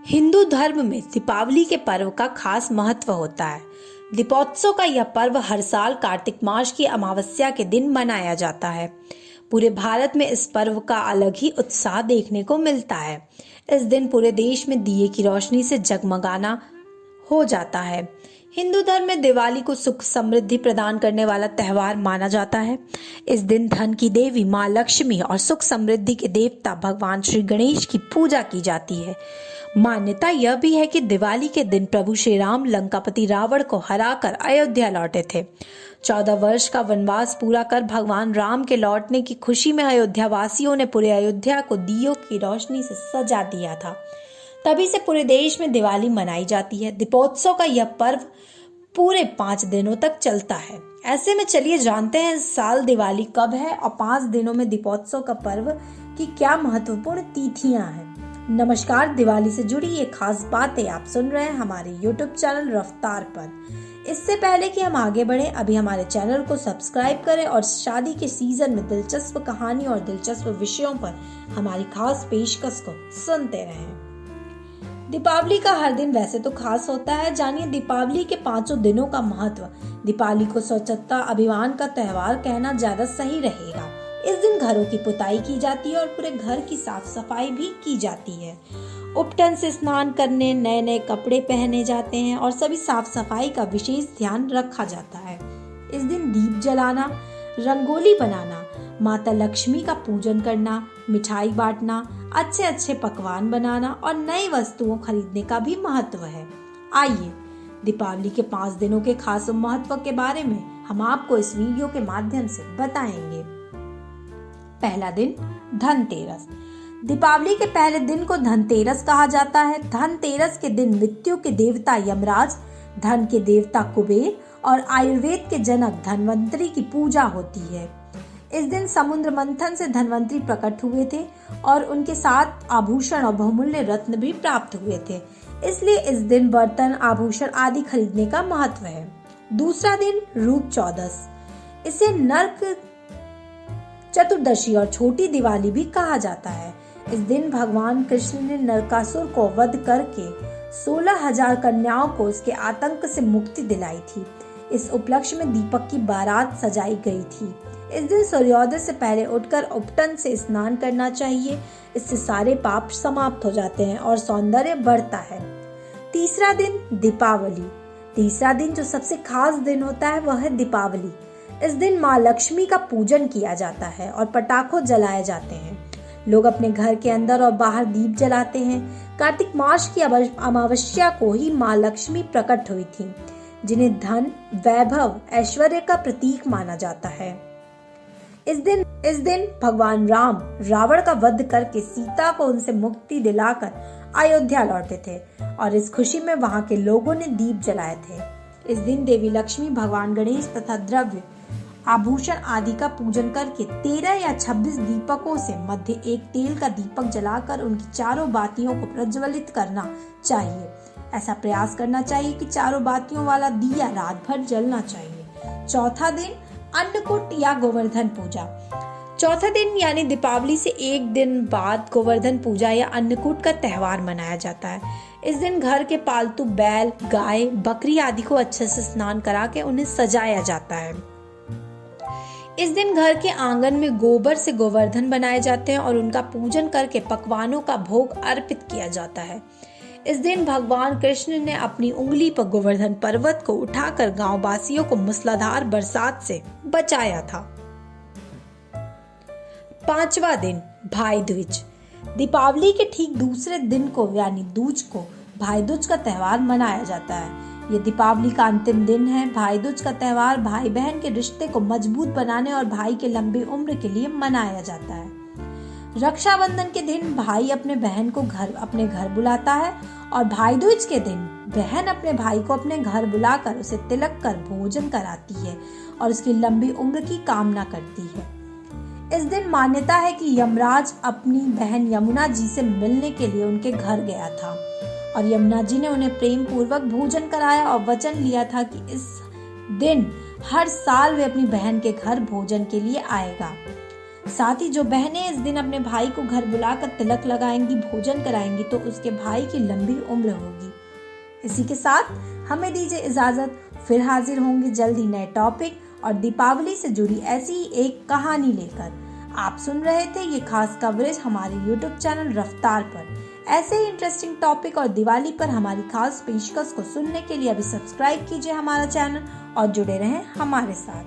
हिंदू धर्म में दीपावली के पर्व का खास महत्व होता है। दीपोत्सव का यह पर्व हर साल कार्तिक मास की अमावस्या के दिन मनाया जाता है। पूरे भारत में इस पर्व का अलग ही उत्साह देखने को मिलता है। इस दिन पूरे देश में दिए की रोशनी से जगमगाना हो जाता है। हिंदू धर्म में दिवाली को सुख समृद्धि प्रदान करने वाला त्योहार माना जाता है। इस दिन धन की देवी माँ लक्ष्मी और सुख समृद्धि के देवता भगवान श्री गणेश की पूजा की जाती है। मान्यता यह भी है कि दिवाली के दिन प्रभु श्री राम लंकापति रावण को हराकर अयोध्या लौटे थे। 14 वर्ष का वनवास पूरा कर भगवान राम के लौटने की खुशी में अयोध्या वासियों ने पूरे अयोध्या को दियों की रोशनी से सजा दिया था। तभी से पूरे देश में दिवाली मनाई जाती है। दीपोत्सव का यह पर्व पूरे 5 दिनों तक चलता है। ऐसे में चलिए जानते हैं इस साल दिवाली कब है और 5 दिनों में दीपोत्सव का पर्व की क्या महत्वपूर्ण तिथियां हैं। नमस्कार, दिवाली से जुड़ी ये खास बातें आप सुन रहे हैं हमारे YouTube चैनल रफ्तार पर। इससे पहले कि हम आगे बढ़ें, अभी हमारे चैनल को सब्सक्राइब करें और शादी के सीजन में दिलचस्प कहानी और दिलचस्प विषयों पर हमारी खास पेशकश को सुनते रहें। दीपावली का हर दिन वैसे तो खास होता है। जानिए दीपावली के 5 दिनों का महत्व। दीपावली को स्वच्छता अभियान का त्योहार कहना ज्यादा सही रहेगा। इस दिन घरों की पुताई की जाती है और पूरे घर की साफ सफाई भी की जाती है। उपटन से स्नान करने, नए नए कपड़े पहने जाते हैं और सभी साफ सफाई का विशेष ध्यान रखा जाता है। इस दिन दीप जलाना, रंगोली बनाना, माता लक्ष्मी का पूजन करना, मिठाई बांटना, अच्छे अच्छे पकवान बनाना और नई वस्तुओं खरीदने का भी महत्व है। आइए दीपावली के 5 दिनों के खास महत्व के बारे में हम आपको इस वीडियो के माध्यम से बताएंगे। पहला दिन धनतेरस। दीपावली के पहले दिन को धनतेरस कहा जाता है। धनतेरस के दिन मृत्यु के देवता यमराज, धन के देवता कुबेर और आयुर्वेद के जनक धन्वंतरी की पूजा होती है। इस दिन समुद्र मंथन से धन्वंतरी प्रकट हुए थे और उनके साथ आभूषण और बहुमूल्य रत्न भी प्राप्त हुए थे। इसलिए इस दिन बर्तन, आभूषण आदि खरीदने का महत्व है। दूसरा दिन रूप चौदस। इसे नरक चतुर्दशी और छोटी दिवाली भी कहा जाता है। इस दिन भगवान कृष्ण ने नरकासुर को वध करके 16,000 कन्याओं को उसके आतंक से मुक्ति दिलाई थी। इस उपलक्ष्य में दीपक की बारात सजाई गई थी। इस दिन सूर्योदय से पहले उठकर उपटन से स्नान करना चाहिए। इससे सारे पाप समाप्त हो जाते हैं और सौंदर्य बढ़ता है। तीसरा दिन दीपावली। तीसरा दिन जो सबसे खास दिन होता है वह है दीपावली। इस दिन माँ लक्ष्मी का पूजन किया जाता है और पटाखों जलाए जाते हैं। लोग अपने घर के अंदर और बाहर दीप जलाते हैं। कार्तिक मास की अमावस्या को ही माँ लक्ष्मी प्रकट हुई थी, जिन्हें धन, वैभव, ऐश्वर्य का प्रतीक माना जाता है। इस दिन भगवान राम रावण का वध करके सीता को उनसे मुक्ति दिलाकर अयोध्या लौटे थे और इस खुशी में वहां के लोगों ने दीप जलाए थे। इस दिन देवी लक्ष्मी, भगवान गणेश तथा द्रव्य, आभूषण आदि का पूजन करके 13 या 26 दीपकों से मध्य एक तेल का दीपक जलाकर उनकी चारों बातियों को प्रज्वलित करना चाहिए। ऐसा प्रयास करना चाहिए कि चारों बातियों वाला दिया रात भर जलना चाहिए। चौथा दिन अन्नकूट या गोवर्धन पूजा। चौथा दिन यानी दीपावली से एक दिन बाद गोवर्धन पूजा या अन्नकूट का त्योहार मनाया जाता है। इस दिन घर के पालतू बैल, गाय, बकरी आदि को अच्छे से स्नान करा के उन्हें सजाया जाता है। इस दिन घर के आंगन में गोबर से गोवर्धन बनाए जाते हैं और उनका पूजन करके पकवानों का भोग अर्पित किया जाता है। इस दिन भगवान कृष्ण ने अपनी उंगली पर गोवर्धन पर्वत को उठाकर गांव वासियों को मूसलाधार बरसात से बचाया था। 5वां दिन भाई दूज। दीपावली के ठीक दूसरे दिन को यानी दूज को भाई दूज का त्योहार मनाया जाता है। ये दीपावली का अंतिम दिन है। भाई दूज का त्योहार भाई बहन के रिश्ते को मजबूत बनाने और भाई के लंबी उम्र के लिए मनाया जाता है। रक्षाबंधन के दिन भाई अपने बहन को अपने घर बुलाता है और भाई दूज के दिन बहन अपने भाई को अपने घर बुलाकर उसे तिलक कर भोजन कराती है और उसकी लंबी उम्र की कामना करती है। इस दिन मान्यता है कि यमराज अपनी बहन यमुना जी से मिलने के लिए उनके घर गया था और यमुना जी ने उन्हें प्रेम पूर्वक भोजन कराया और वचन लिया था कि इस दिन हर साल वे अपनी बहन के घर भोजन के लिए आएगा। साथ ही जो बहनें इस दिन अपने भाई को घर बुलाकर तिलक लगाएंगी, भोजन कराएंगी, तो उसके भाई की लंबी उम्र होगी। इसी के साथ हमें दीजिए इजाजत, फिर हाजिर होंगे जल्द ही नए टॉपिक और दीपावली से जुड़ी ऐसी ही एक कहानी लेकर। आप सुन रहे थे ये खास कवरेज हमारे YouTube चैनल रफ्तार पर। ऐसे ही इंटरेस्टिंग टॉपिक और दिवाली पर हमारी खास पेशकश को सुनने के लिए अभी सब्सक्राइब कीजिए हमारा चैनल और जुड़े रहें हमारे साथ।